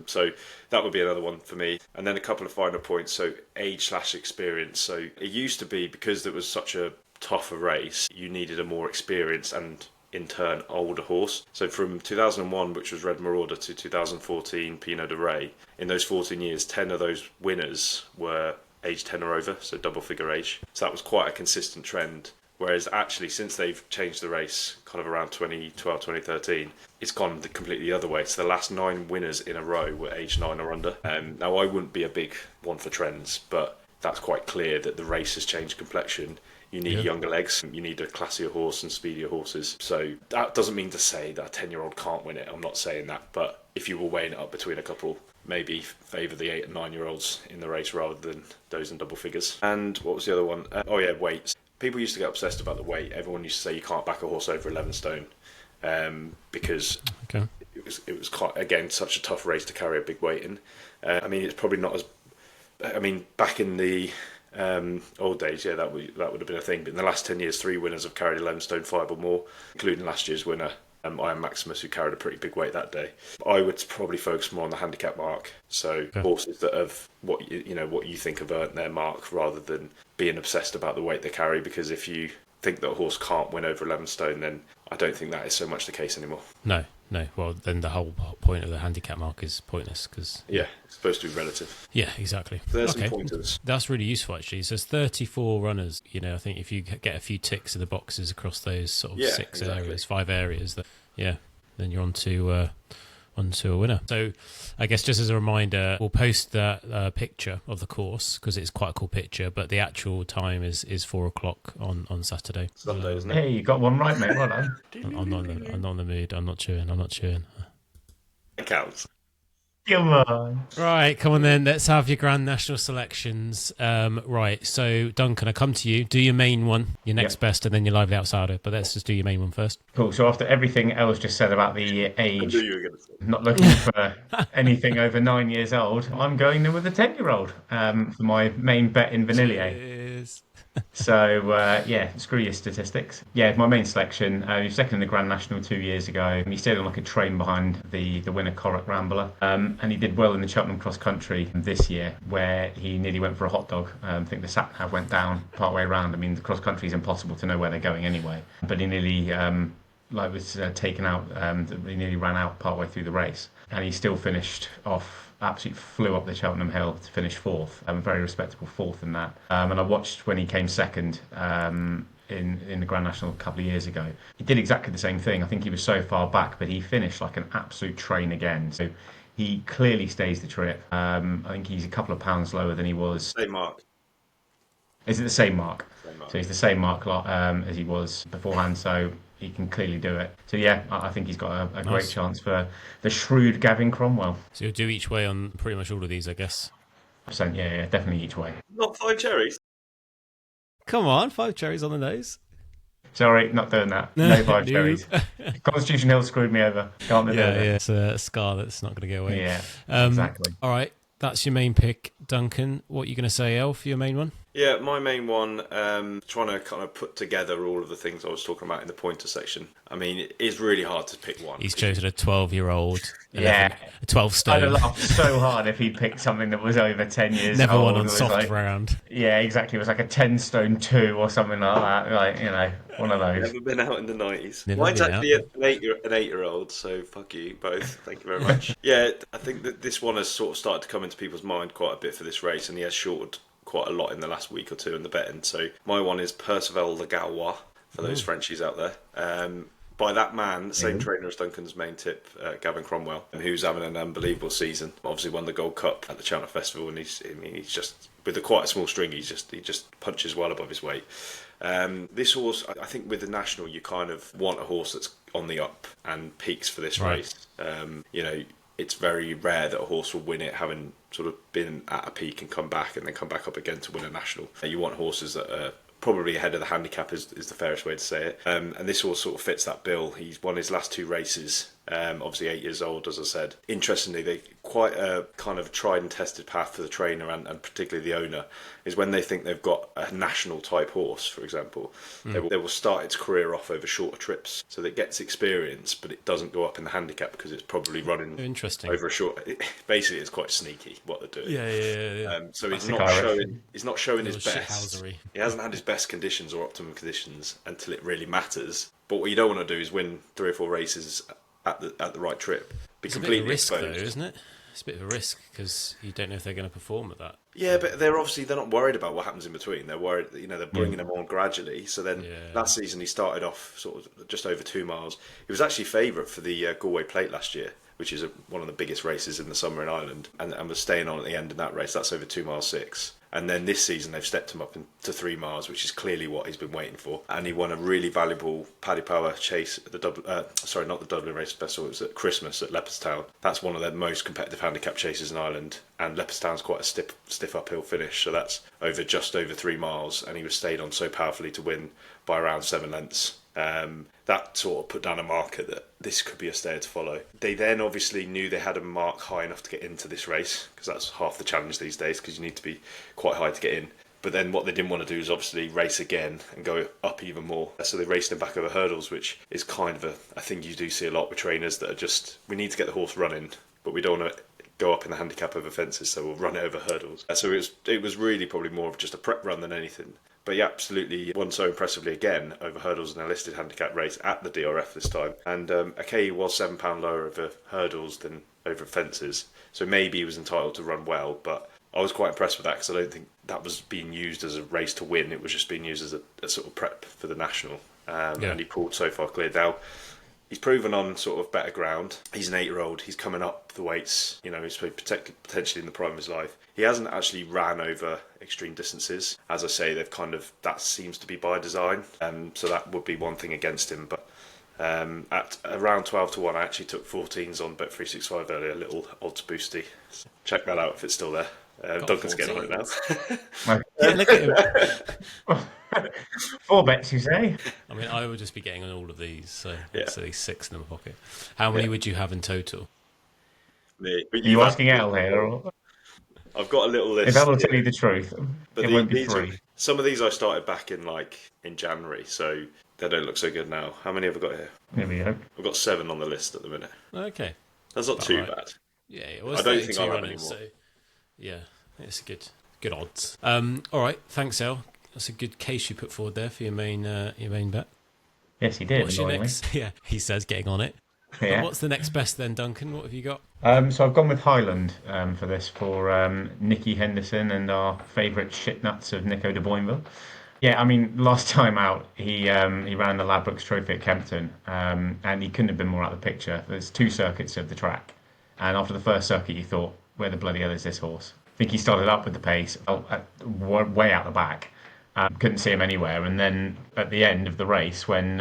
So that would be another one for me. And then a couple of final points. So age/experience. So it used to be, because there was such a tougher race, you needed a more experienced and in turn older horse. So from 2001, which was Red Marauder, to 2014 Pinot de Rey, in those 14 years 10 of those winners were age 10 or over, so double figure age. So that was quite a consistent trend. Whereas actually, since they've changed the race kind of around 2012, 2013, it's gone completely the other way. So the last 9 winners in a row were age 9 or under. Now, I wouldn't be a big one for trends, but that's quite clear that the race has changed complexion. You need younger legs, you need a classier horse and speedier horses. So that doesn't mean to say that a 10-year-old can't win it. I'm not saying that. But if you were weighing it up between a couple, maybe favour the 8 and 9-year-olds in the race rather than those in double figures. And what was the other one? Weights. People used to get obsessed about the weight. Everyone used to say you can't back a horse over 11 stone because it was quite, again, such a tough race to carry a big weight in. I mean, it's probably not as... I mean, back in the old days, that would have been a thing. But in the last 10 years, 3 winners have carried 11 stone 5 or more, including last year's winner, Iron Maximus, who carried a pretty big weight that day. I would probably focus more on the handicap mark. So horses that have what you think have earned their mark, rather than being obsessed about the weight they carry. Because if you think that a horse can't win over 11 stone, then I don't think that is so much the case anymore. No. Well, then the whole point of the handicap mark is pointless, because it's supposed to be relative. Yeah, exactly. So there's some pointers. That's really useful, actually. So there's 34 runners. I think if you get a few ticks in the boxes across those sort of 6 areas, 5 areas, then you're on to a winner. So I guess just as a reminder, we'll post that picture of the course, because it's quite a cool picture, but the actual time is 4:00 on Saturday. Sunday, isn't it? Hey, you got one right, mate. Well done. I'm not in the mood. I'm not chewing. It counts. Come on. Right, come on then. Let's have your Grand National selections. Right, so Duncan, I come to you. Do your main one, your next best, and then your lively outsider. But let's just do your main one first. Cool. So after everything else just said about the age, not looking for anything over 9 years old, I'm going in with a 10-year-old for my main bet in Vanillier. So, screw your statistics. Yeah, my main selection, he was second in the Grand National 2 years ago. He stayed on like a train behind the winner, Corach Rambler. And he did well in the Cheltenham Cross Country this year, where he nearly went for a hot dog. I think the sat-nav went down part way around. I mean, the cross country is impossible to know where they're going anyway. But he nearly was taken out. He nearly ran out partway through the race, and he still finished off. Absolutely flew up the Cheltenham Hill to finish fourth. Very respectable fourth in that. And I watched when he came second. In the Grand National a couple of years ago. He did exactly the same thing. I think he was so far back, but he finished like an absolute train again. So he clearly stays the trip. I think he's a couple of pounds lower than he was. Same mark. Is it the same mark? Same mark. So he's the same mark as he was beforehand. So he can clearly do it. So yeah, I think he's got a great chance for the shrewd Gavin Cromwell. So you'll do each way on pretty much all of these, I guess. Yeah, definitely each way. Not 5 cherries. Come on, 5 cherries on the nose. Sorry, not doing that. No 5 cherries. Constitution Hill screwed me over. Can't do that. Yeah, it's a scar that's not going to go away. Yeah, exactly. All right, that's your main pick, Duncan. What are you going to say, El, for your main one? Yeah, my main one, trying to kind of put together all of the things I was talking about in the pointer section. I mean, it is really hard to pick one. He's chosen a 12-year-old. Yeah. A 12 stone. I'd have laughed so hard if he'd picked something that was over 10 years Never old. won on soft ground. Yeah, exactly. It was like a 10 stone 2 or something like that. Like, one of those. Never been out in the 90s. Never Mine's been actually out. an 8-year-old, so fuck you both. Thank you very much. Yeah, I think that this one has sort of started to come into people's mind quite a bit for this race, and he has shorted quite a lot in the last week or two in the betting. So my one is Percival Le Gaulois, for those Frenchies out there. By that man, same trainer as Duncan's main tip, Gavin Cromwell, who's having an unbelievable season. Obviously won the Gold Cup at the Cheltenham Festival, and he's just, with quite a small string, he just punches well above his weight. This horse, I think with the National, you kind of want a horse that's on the up and peaks for this race. It's very rare that a horse will win it having sort of been at a peak and come back and then come back up again to win a national. You want horses that are probably ahead of the handicap is the fairest way to say it. And this horse sort of fits that bill. He's won his last 2 races, obviously 8 years old, as I said. Interestingly, they quite a kind of tried and tested path for the trainer and particularly the owner is when they think they've got a national type horse, for example, they will start its career off over shorter trips so that it gets experience, but it doesn't go up in the handicap because it's probably running over a short. Basically, it's quite sneaky what they're doing. Yeah. So he's not showing his best. He hasn't had his best conditions or optimum conditions until it really matters. But what you don't want to do is win 3 or 4 races at the right trip. It's a bit of a risk, though, isn't it? It's a bit of a risk because you don't know if they're going to perform at that. Yeah, but they're not worried about what happens in between. They're worried, they're bringing them on gradually. So then last season he started off sort of just over 2 miles. He was actually favourite for the Galway Plate last year, which is one of the biggest races in the summer in Ireland, and was staying on at the end of that race. That's over 2 miles 6. And then this season they've stepped him up to 3 miles, which is clearly what he's been waiting for. And he won a really valuable Paddy Power chase at the not the Dublin Race Festival, it was at Christmas at Leopardstown. That's one of their most competitive handicap chases in Ireland. And Leopardstown's quite a stiff uphill finish, so that's just over 3 miles. And he was stayed on so powerfully to win by around 7 lengths. That sort of put down a marker that this could be a stayer to follow. They then obviously knew they had a mark high enough to get into this race, because that's half the challenge these days, because you need to be quite high to get in. But then what they didn't want to do is obviously race again and go up even more. So they raced him back over hurdles, which is kind of a thing you do see a lot with trainers that are just, we need to get the horse running, but we don't want to go up in the handicap over fences, so we'll run it over hurdles. So it was really probably more of just a prep run than anything. But he absolutely won so impressively again over hurdles in a listed handicap race at the DRF this time. And Akei was £7 lower over hurdles than over fences, so maybe he was entitled to run well. But I was quite impressed with that because I don't think that was being used as a race to win. It was just being used as a sort of prep for the national. And he pulled so far clear. Now, he's proven on sort of better ground. He's an 8-year-old. He's coming up the weights. He's potentially in the prime of his life. He hasn't actually ran over extreme distances. As I say, that seems to be by design. So that would be one thing against him. But at around 12 to 1, I actually took 14s on Bet365 earlier, a little odds boosty. Check that out if it's still there. Duncan's getting on it now. Yeah, look at him. 4 bets, you say? I mean, I would just be getting on all of these, so at least 6 in my pocket. How many would you have in total? Are you asking Al here? Or? I've got a little list. If Al will tell you the truth, but it won't be free. Some of these I started back in January, so they don't look so good now. How many have I got here? There we go. I've got 7 on the list at the minute. Okay. That's not too bad. Yeah, I don't think I'll have any more. So, yeah, it's good odds. All right, thanks, El. That's a good case you put forward there for your main bet. Yes, he did. What's your Annoyingly. next? Yeah, he says, getting on it. Yeah. What's the next best then, Duncan? What have you got? So I've gone with Highland for this for Nicky Henderson and our favourite shitnuts of Nico de Boinville. Yeah, I mean, last time out he ran the Ladbrokes Trophy at Kempton, and he couldn't have been more out of the picture. There's two circuits of the track, and after the first circuit, you thought, where the bloody hell is this horse? I think he started up with the pace, way out the back. Couldn't see him anywhere, and then at the end of the race, when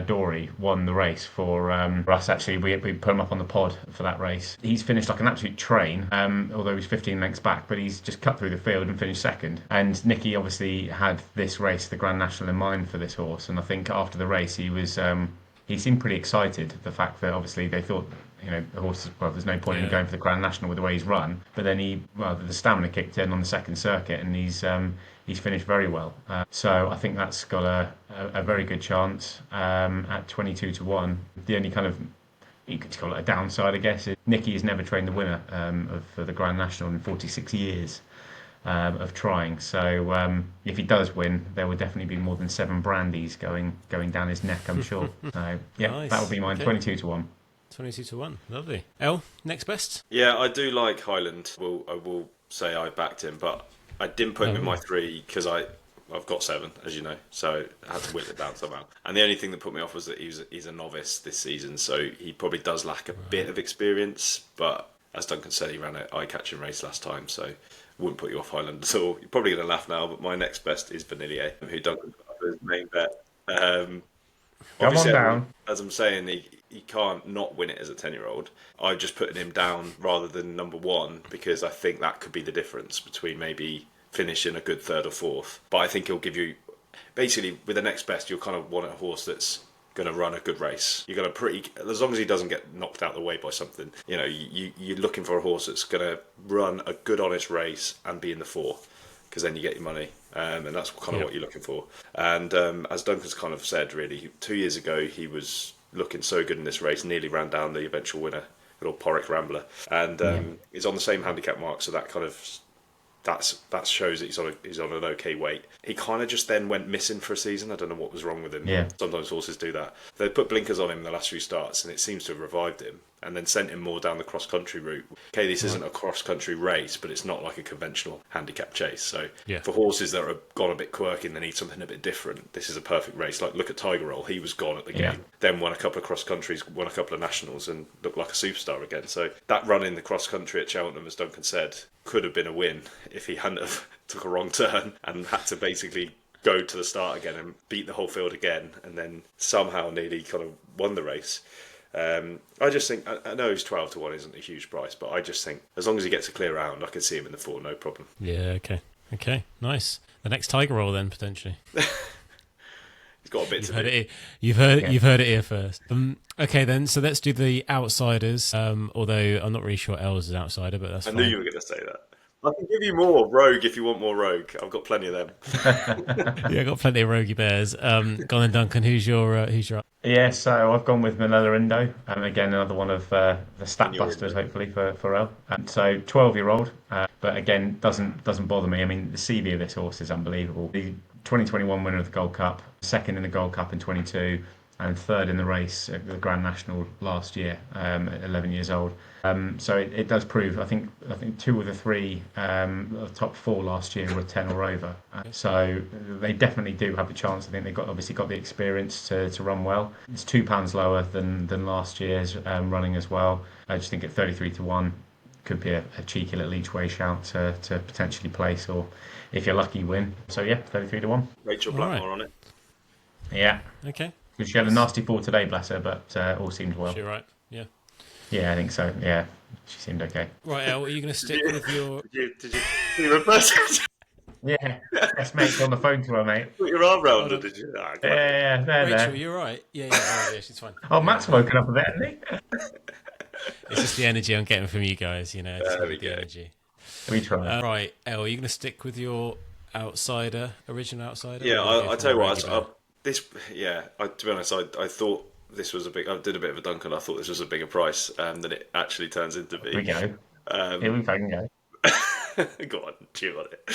Dory won the race for us, actually we put him up on the pod for that race. He's finished like an absolute train, although he's 15 lengths back, but he's just cut through the field and finished second. And Nicky obviously had this race, the Grand National, in mind for this horse, and I think after the race he seemed pretty excited. The fact that obviously they thought, the horse, well, there's no point in going for the Grand National with the way he's run. But then the stamina kicked in on the second circuit, and he's finished very well. So I think that's got a very good chance at 22 to 1. The only kind of, you could call it a downside, I guess, is Nicky has never trained the winner of the Grand National in 46 years. Of trying. So if he does win, there will definitely be more than 7 brandies going down his neck, I'm sure. So yeah, Nice. that would be mine. Okay. 22 to 1. 22 to 1. Lovely. El, next best? Yeah, I do like Highland. I will say I backed him, but I didn't put him in my 3 because I've got 7, as you know, so I had to whittle it down somehow. And the only thing that put me off was that he's a novice this season, so he probably does lack a bit of experience. But as Duncan said, he ran an eye-catching race last time, so wouldn't put you off Highland at all. You're probably going to laugh now, but my next best is Vanillier, who Duncan put up as his main bet. Come on down. As I'm saying, he can't not win it as a 10-year-old. I've just put him down rather than number 1 because I think that could be the difference between maybe finishing a good 3rd or 4th. But I think he'll give you, basically, with the next best, you'll kind of want a horse that's going to run a good race. You're going to as long as he doesn't get knocked out of the way by something, you're looking for a horse that's going to run a good, honest race and be in the 4, because then you get your money, and that's kind of what you're looking for. And as Duncan's kind of said, really, 2 years ago he was looking so good in this race, nearly ran down the eventual winner, little Porrick Rambler, and he's on the same handicap mark, so that kind of that shows that he's on an okay weight. He kind of just then went missing for a season. I don't know what was wrong with him. Yeah. Sometimes horses do that. They put blinkers on him in the last few starts, and it seems to have revived him, and then sent him more down the cross-country route. Okay, this isn't a cross-country race, but it's not like a conventional handicap chase. So for horses that are gone a bit quirky and they need something a bit different, this is a perfect race. Like, look at Tiger Roll. He was gone at the game. Then won a couple of cross-countries, won a couple of nationals, and looked like a superstar again. So that run in the cross-country at Cheltenham, as Duncan said, could have been a win if he hadn't have took a wrong turn and had to basically go to the start again and beat the whole field again, and then somehow nearly kind of won the race. I just think, I know he's 12 to 1 isn't a huge price, but I just think as long as he gets a clear round, I can see him in the 4, no problem. Yeah, okay, nice. The next Tiger Roll then, potentially. He's got a bit to do. You've heard it here first. Okay then, so let's do the outsiders, although I'm not really sure Els is an outsider, but that's fine. I knew you were going to say that. I can give you more Rogue if you want more Rogue. I've got plenty of them. Yeah, I've got plenty of Roguey bears. Go on then, Duncan, who's your Yeah, so I've gone with Manila Indo, and again another one of the stat busters, hopefully for El. So 12-year-old, but again doesn't bother me. I mean, the CV of this horse is unbelievable. The 2021 winner of the Gold Cup, second in the Gold Cup in 22, and third in the race at the Grand National last year, at 11 years old. So it does prove. I think 2 of the 3 top 4 last year were 10 or over. So they definitely do have a chance. I think they've obviously got the experience to run well. It's £2 lower than last year's running as well. I just think at 33 to 1 could be a cheeky little each way shout to potentially place, or if you're lucky, win. So yeah, 33 to 1. Rachel Blackmore on it. Yeah. Okay. She had a nasty fall today, bless her, but all seemed well. She right? Yeah. Yeah, I think so. Yeah, she seemed okay. Right, El, are you going to stick with your... Did you reverse it? Yeah, best mate's on the phone to her, mate. Put your arm round her, did you? Oh, Yeah, there. Rachel, you're right. Yeah, she's fine. Oh, Matt's woken up a bit, hasn't he? It's just the energy I'm getting from you guys, There we go. energy. We try. Right, El, are you going to stick with your original outsider? Yeah, Or I tell you what, Roguey to be honest, I thought this was I did a bit of a dunk, and I thought this was a bigger price than it actually turns into be. Here we go. Here we fucking go. Go on, chew on it.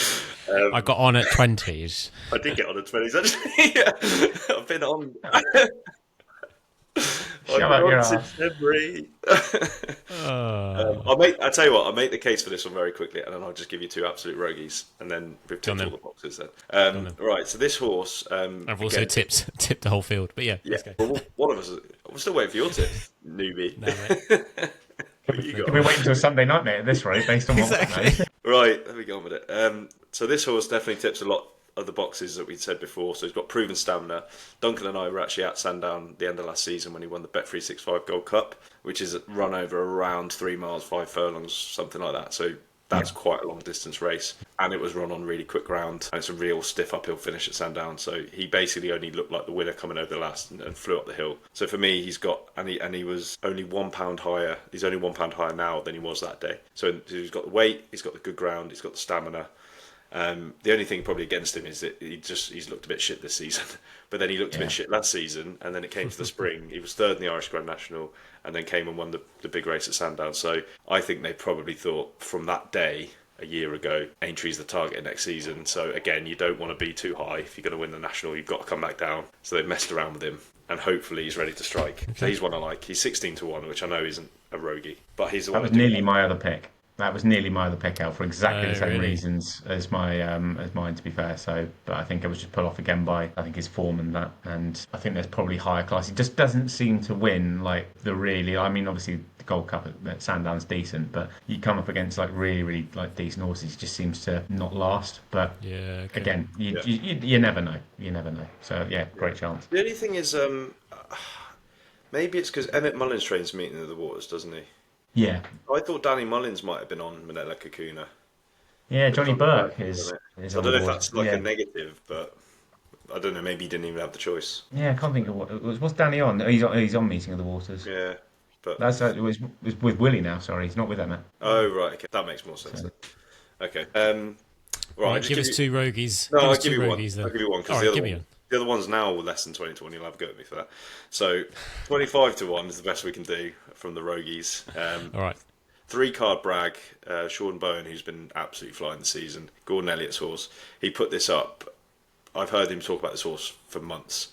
I got on at 20s. I did get on at 20s, actually. Yeah. I've been on. Shut up your ass. Since February. I'll tell you what, I'll make the case for this one very quickly, and then I'll just give you two absolute rogies, and then we've tipped all the boxes then. Right, so this horse... I've also tipped the whole field, but yeah, let's go. Well, one of us... I'm still waiting for your tip, newbie. No, mate. Can we wait until Sunday night, mate, at this rate, based on what we know? Right, let me go on with it. So this horse definitely tips a lot of the boxes that we said before. So he's got proven stamina. Duncan and I were actually at Sandown the end of last season when he won the Bet365 Gold Cup, which is run over around 3 miles, 5 furlongs, something like that. So that's quite a long distance race, and it was run on really quick ground, and it's a real stiff uphill finish at Sandown. So he basically only looked like the winner coming over the last and flew up the hill. So for me, he's got and he was only £1 higher. He's only £1 higher now than he was that day. So he's got the weight, he's got the good ground, he's got the stamina. The only thing probably against him is that he's looked a bit shit this season, but then he looked a bit shit last season, and then it came to the spring. He was third in the Irish Grand National, and then came and won the big race at Sandown. So I think they probably thought from that day a year ago, Aintree's the target next season. So again, you don't want to be too high. If you're going to win the National, you've got to come back down. So they've messed around with him, and hopefully he's ready to strike. So he's one I like. He's 16-1, which I know isn't a rogie, but he's the one. That was nearly my other pick. That was nearly my other pick out for exactly the same really? reasons as my as mine, to be fair. So, but I think it was just put off again by his form and that, and I think there's probably higher class. He just doesn't seem to win like the really. I mean, obviously the Gold Cup at Sandown's decent, but you come up against like really like decent horses, he just seems to not last. But again, you never know. You never know. So yeah, great chance. The only thing is, maybe it's because Emmett Mullins trains Meeting of the Waters, doesn't he? Yeah. I thought Danny Mullins might have been on Manila Kakuna. Yeah, Johnny Burke is I don't know if that's like a negative, but I don't know. Maybe he didn't even have the choice. Yeah, I can't think of what's Danny on. He's on Meeting of the Waters. Yeah, but it was with Willie now. Sorry, he's not with Emmett. Oh right, okay, that makes more sense. Then. Okay, right. Give us two rogies. No, I'll give you one. I'll give you one because the other one's now less than 20-1. You'll have a go at me for that. So 25-1 is the best we can do from the rogies. All right. 3-card brag, Sean Bowen, who's been absolutely flying the season, Gordon Elliott's horse. He put this up. I've heard him talk about this horse for months.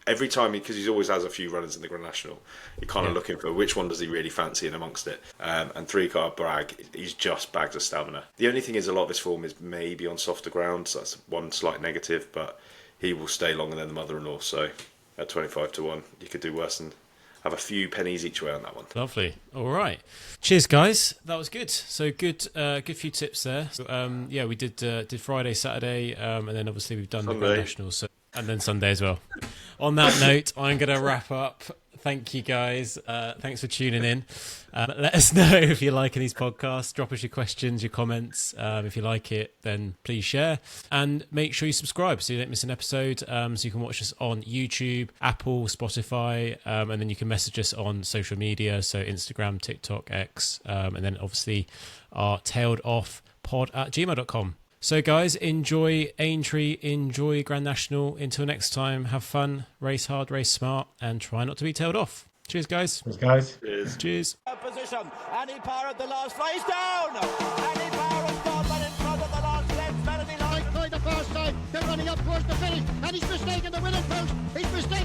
Every time, because he always has a few runners in the Grand National, you're kind of looking for which one does he really fancy in amongst it. And 3-card brag, he's just bags of stamina. The only thing is a lot of his form is maybe on softer ground, so that's one slight negative, but he will stay longer than the mother-in-law. So at 25-1, you could do worse than have a few pennies each way on that one. Lovely. All right. Cheers, guys. That was good. So good few tips there. So, we did Friday, Saturday, and then obviously we've done Sunday. the Grand National, and then Sunday as well. On that note, I'm going to wrap up. Thank you, guys. Thanks for tuning in. Let us know if you're liking these podcasts. Drop us your questions, your comments. If you like it, then please share. And make sure you subscribe so you don't miss an episode. So you can watch us on YouTube, Apple, Spotify, and then you can message us on social media, so Instagram, TikTok, X, and then obviously our tailedoffpod@gmail.com. So guys, enjoy Aintree, enjoy Grand National. Until next time, have fun, race hard, race smart, and try not to be tailed off. Cheers, guys. Cheers, guys. Cheers. Position. Annie Power at the last flies down. Annie Power has gone, but in front of the last length, Melody Light. The first time, they're running up towards the finish, and he's mistaken the winning post. He's mistaken.